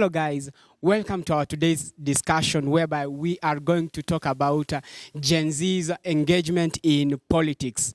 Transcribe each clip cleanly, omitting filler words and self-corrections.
Hello guys, welcome to our today's discussion whereby we are going to talk about Gen Z's engagement in politics.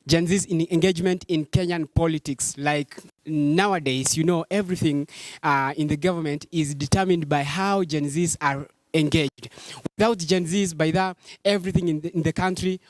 Gen Z's engagement in Kenyan politics. Like nowadays, you know, everything in the government is determined by how Gen Z's are engaged. Without Gen Z's, by that, everything in the country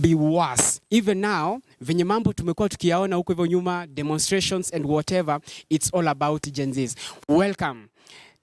be worse. Even now, venye mambo tumekuwa tukiyaona huko hivyo nyuma, demonstrations and whatever, it's all about Gen Zs. Welcome.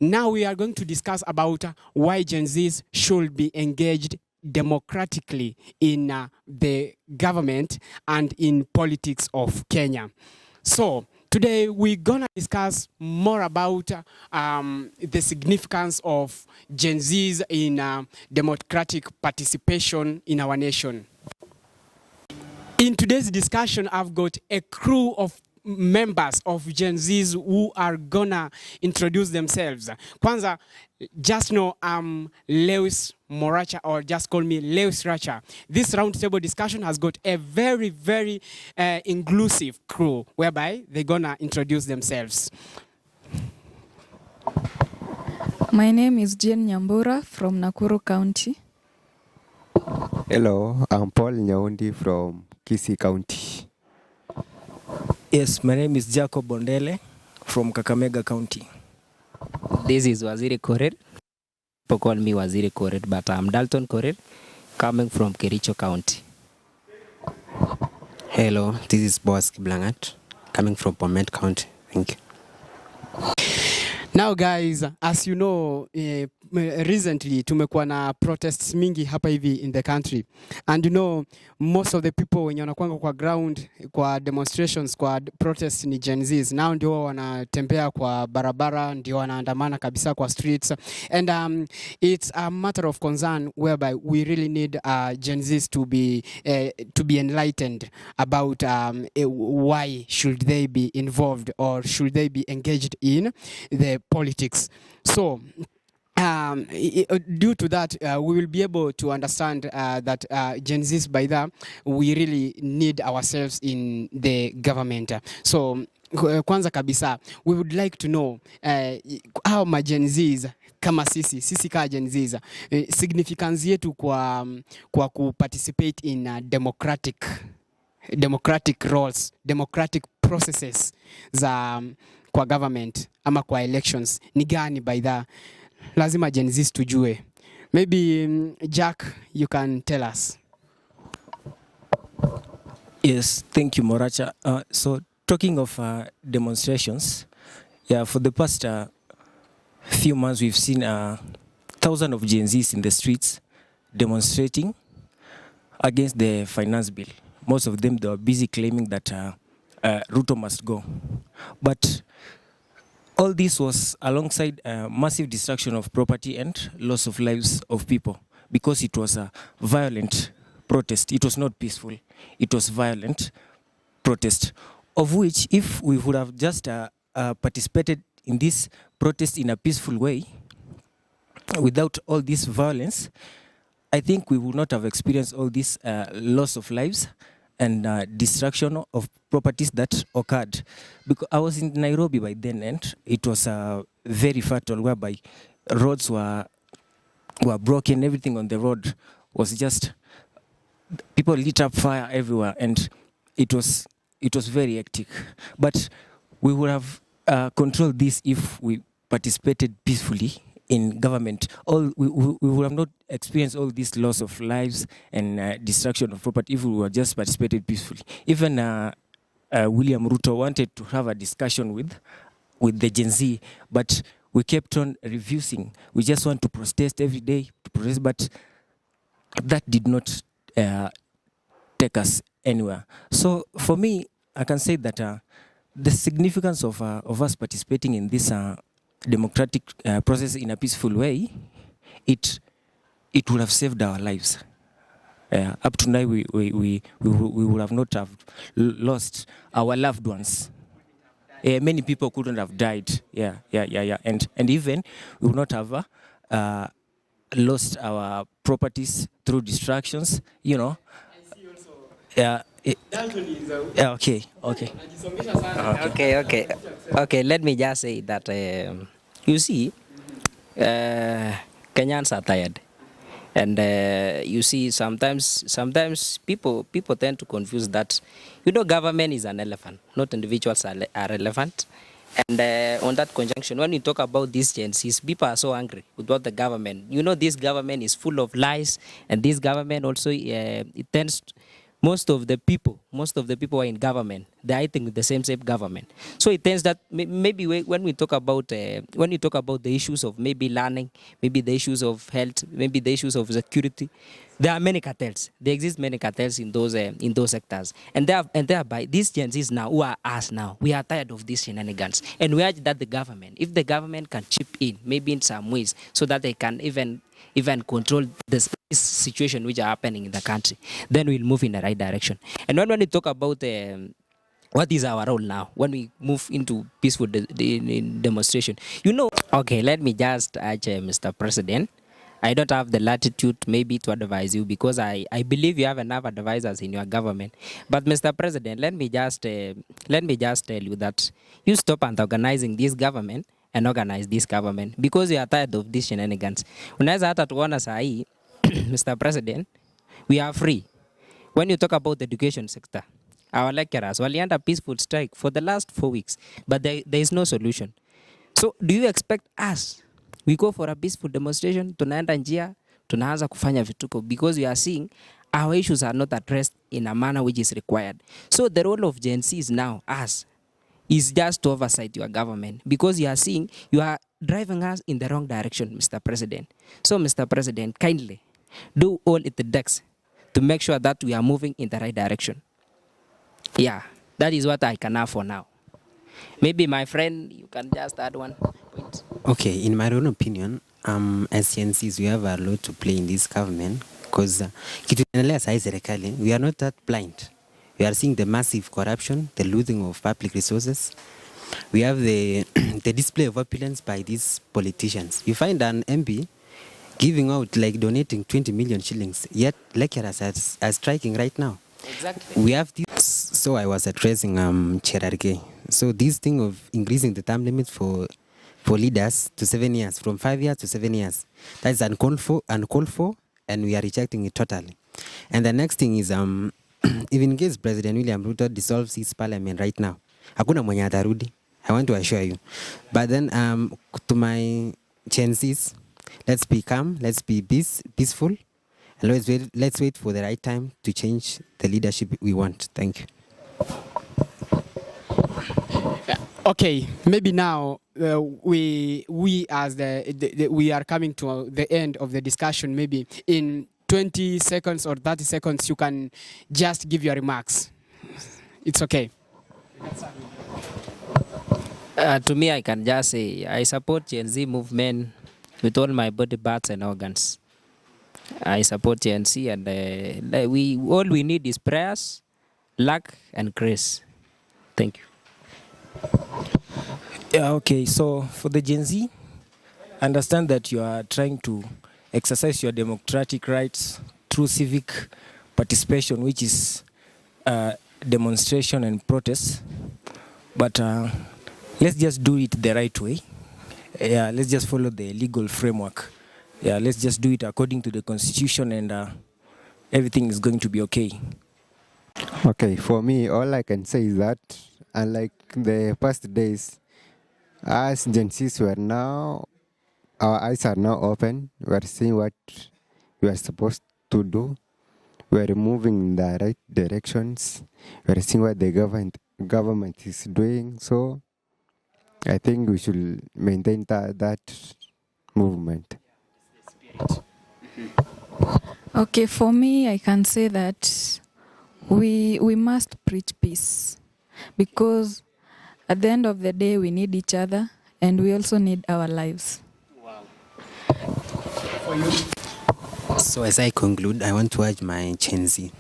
Now we are going to discuss about why Gen Zs should be engaged democratically in the government and in politics of Kenya. So today we're gonna discuss more about the significance of Gen Zs in democratic participation in our nation. In today's discussion, I've got a crew of members of Gen Zs who are gonna introduce themselves. Kwanza, just know I'm Lewis Moracha, or just call me Lewis Racha. This roundtable discussion has got a very, very inclusive crew whereby they're gonna introduce themselves. My name is Jen Nyambura from Nakuru County. Hello, I'm Paul Nyaundi from Kisii County. Yes, my name is Jacob Bondele from Kakamega County. This is Waziri Korir. People call me Waziri Korir, but I'm Dalton Korir, coming from Kericho County. Hello, this is Boaz Kiblangat, coming from Bomet County. Thank you. Now guys, as you know, recently tumekuwa na protests mingi hapa hivi in the country. And you know, most of the people wenye wanakuanga kwa ground, kwa demonstrations, kwa protests ni Gen Zs. Now ndio wanatembea kwa barabara, ndio wanaandamana kabisa kwa streets. And it's a matter of concern whereby we really need Gen Zs to be enlightened about why should they be involved or should they be engaged in the politics. So due to that, we will be able to understand that Gen Zs, by that, we really need ourselves in the government. So kwanza kabisa, we would like to know how ma Gen Zs kama sisi kama Gen Zs, significance yetu kwa kuparticipate in democratic roles, democratic processes za kwa government ama kwa elections ni gani by that. Lazima Gen Zs tujue. Maybe Jack, you can tell us. Yes, thank you, Moracha. So talking of demonstrations, yeah, for the past few months we've seen thousands of Gen Zs in the streets demonstrating against the finance bill. Most of them, they were busy claiming that Ruto must go. But all this was alongside massive destruction of property and loss of lives of people, because it was a violent protest. It was not peaceful. It was violent protest, of which if we would have just participated in this protest in a peaceful way, without all this violence, I think we would not have experienced all this loss of lives and destruction of properties that occurred. Because I was in Nairobi by then, and it was very fatal, whereby roads were broken. Everything on the road was just, people lit up fire everywhere, and it was very hectic. But we would have controlled this if we participated peacefully in government. We would have not experienced all this loss of lives and destruction of property if we were just participated peacefully. Even William Ruto wanted to have a discussion with the Gen Z, but we kept on refusing. We just want to protest every day, but that did not take us anywhere. So for me, I can say that the significance of us participating in this democratic process in a peaceful way, it would have saved our lives. Up to now, we would have not have lost our loved ones. Many people couldn't have died. Yeah. And even we would not have lost our properties through distractions. You know. Yeah. Okay. Let me just say that You see, Kenyans are tired. And you see, sometimes people tend to confuse that, government is an elephant, not individuals are relevant. And on that conjunction, when we talk about these Gen Zs, people are so angry with what the government. This government is full of lies, and this government also it tends. Most of the people who are in government, they're acting with the same government. So it tends that maybe when we talk about the issues of maybe learning, maybe the issues of health, maybe the issues of security, there are many cartels. There exist many cartels in those sectors, and thereby these Gen Zs now, who are us now, we are tired of these shenanigans, and we urge that the government, if the government can chip in, maybe in some ways, so that they can even control this situation which are happening in the country, then we'll move in the right direction. And when we talk about what is our role now when we move into peaceful demonstration, okay, let me just urge Mr. President. I don't have the latitude maybe to advise you, because I believe you have enough advisors in your government. But Mr. President, let me just tell you that you stop antagonizing this government and organize this government, because you are tired of these shenanigans. Unaweza hata tuona saa hii Mr. President, we are free. When you talk about the education sector, our lecturers walienda peaceful strike for the last 4 weeks, but there is no solution. So do you expect us, we go for a peaceful demonstration, tunaenda njia, tunaanza kufanya vituko, because we are seeing our issues are not addressed in a manner which is required. So the role of Gen Z is now, us, is just to oversight your government, because you are seeing you are driving us in the wrong direction, Mr. President. So, Mr. President, kindly do all it takes to make sure that we are moving in the right direction. Yeah, that is what I can have for now. Maybe my friend, you can just add one point. Okay, in my own opinion, as Gen Zs, we have a lot to play in this government, because kitu inaendelea saa hii serikali, we are not that blind. We are seeing the massive corruption, the looting of public resources. We have the display of opulence by these politicians. You find an MP giving out, like donating 20 million shillings, yet lecturers are striking right now. Exactly. We have this. So I was addressing Cherargei. So this thing of increasing the term limits for leaders to 7 years, from 5 years to 7 years, that is uncalled for, and we are rejecting it totally. And the next thing is if in case President William Ruto dissolves his parliament right now, hakuna mwenye atarudi. I want to assure you. But then to my Gen Zs, let's be calm, let's be peaceful, and let's wait for the right time to change the leadership we want. Thank you. Okay, maybe now we as we are coming to the end of the discussion. Maybe in 20 seconds or 30 seconds, you can just give your remarks. It's okay. To me, I can just say I support Gen Z movement with all my body parts and organs. I support Gen Z, and all we need is prayers, luck, and grace. Thank you. Yeah, okay. So for the Gen Z, understand that you are trying to exercise your democratic rights through civic participation, which is demonstration and protest. But let's just do it the right way. Yeah, let's just follow the legal framework. Yeah, let's just do it according to the constitution, and everything is going to be okay. Okay, for me, all I can say is that, unlike the past days, as Gen Zs were now, our eyes are now open. We are seeing what we are supposed to do. We are moving in the right directions. We are seeing what the government is doing. So I think we should maintain that movement. Okay, for me, I can say that we must preach peace, because at the end of the day, we need each other, and we also need our lives. Wow. For you? So as I conclude, I want to urge my Gen Z,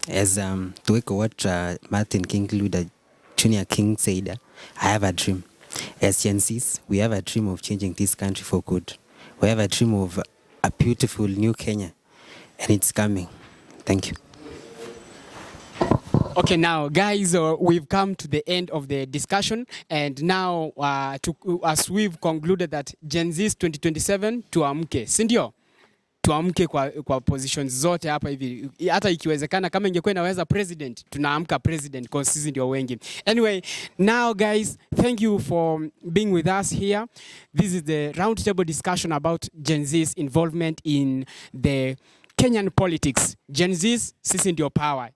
as to echo what Martin King Luther Jr. King said, I have a dream. As Gen Zs, we have a dream of changing this country for good. We have a dream of a beautiful new Kenya, and it's coming. Thank you. Okay, now guys, we've come to the end of the discussion, and now as we've concluded that Gen Zs 2027 tuamke, si ndio? Tuamke kwa positions zote hapa hivi, hata ikiwezekana kama ingekuwa inaweza president, tunaamka president kwa sisi ndio wengi. Anyway, now guys, thank you for being with us here. This is the roundtable discussion about Gen Z's involvement in the Kenyan politics. Gen Zs, sisi ndio power.